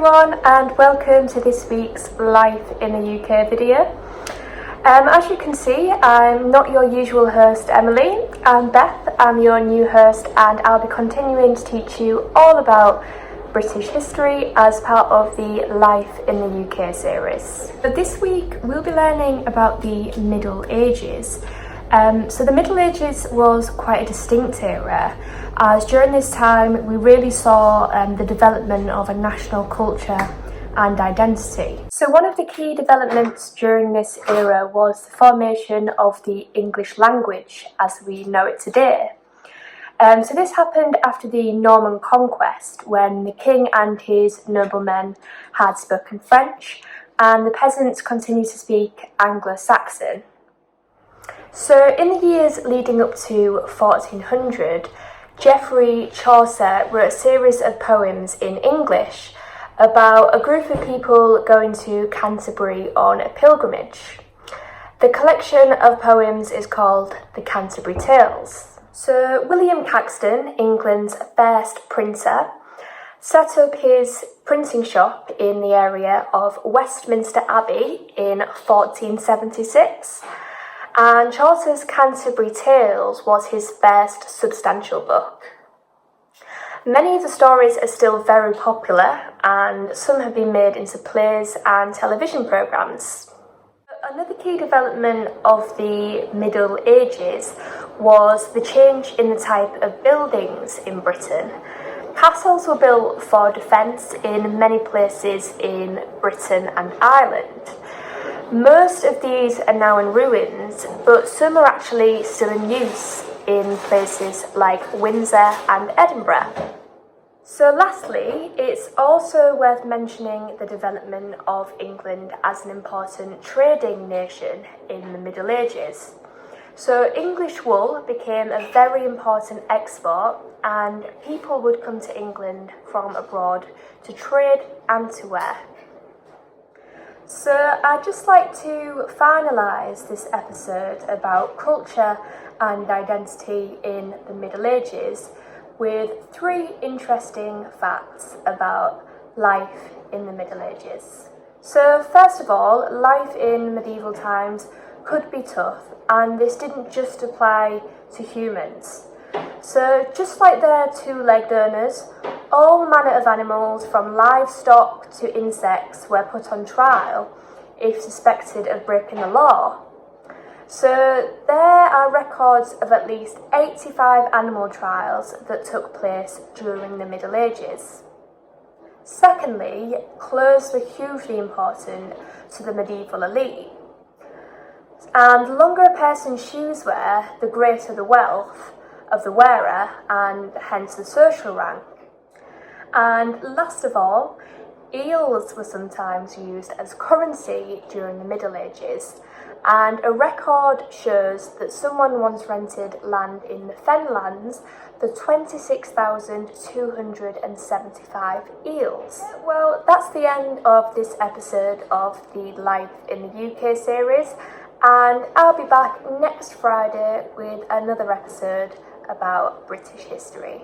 everyone, and welcome to this week's Life in the UK video. As you can see, I'm not your usual host Emily. I'm Beth, I'm your new host, and I'll be continuing to teach you all about British history as part of the Life in the UK series. But this week we'll be learning about the Middle Ages. So the Middle Ages was quite a distinct era, as during this time we really saw the development of a national culture and identity. So one of the key developments during this era was the formation of the English language as we know it today. So this happened after the Norman conquest, when the king and his noblemen had spoken French and the peasants continued to speak Anglo-Saxon. So in the years leading up to 1400, Geoffrey Chaucer wrote a series of poems in English about a group of people going to Canterbury on a pilgrimage. The collection of poems is called the Canterbury Tales. So William Caxton, England's first printer, set up his printing shop in the area of Westminster Abbey in 1476. And Chaucer's Canterbury Tales was his first substantial book. Many of the stories are still very popular, and some have been made into plays and television programmes. Another key development of the Middle Ages was the change in the type of buildings in Britain. Castles were built for defence in many places in Britain and Ireland. Most of these are now in ruins, but some are actually still in use in places like Windsor and Edinburgh. So lastly, it's also worth mentioning the development of England as an important trading nation in the Middle Ages. So English wool became a very important export, and people would come to England from abroad to trade and to work. So I'd just like to finalise this episode about culture and identity in the Middle Ages with 3 interesting facts about life in the Middle Ages. So first of all, life in medieval times could be tough, and this didn't just apply to humans. So just like their 2-legged owners, all manner of animals from livestock to insects were put on trial if suspected of breaking the law. So there are records of at least 85 animal trials that took place during the Middle Ages. Secondly, clothes were hugely important to the medieval elite. And the longer a person's shoes were, the greater the wealth of the wearer and hence the social rank. And last of all, eels were sometimes used as currency during the Middle Ages, and a record shows that someone once rented land in the Fenlands for 26,275 eels. Well, that's the end of this episode of the Life in the UK series, and I'll be back next Friday with another episode about British history.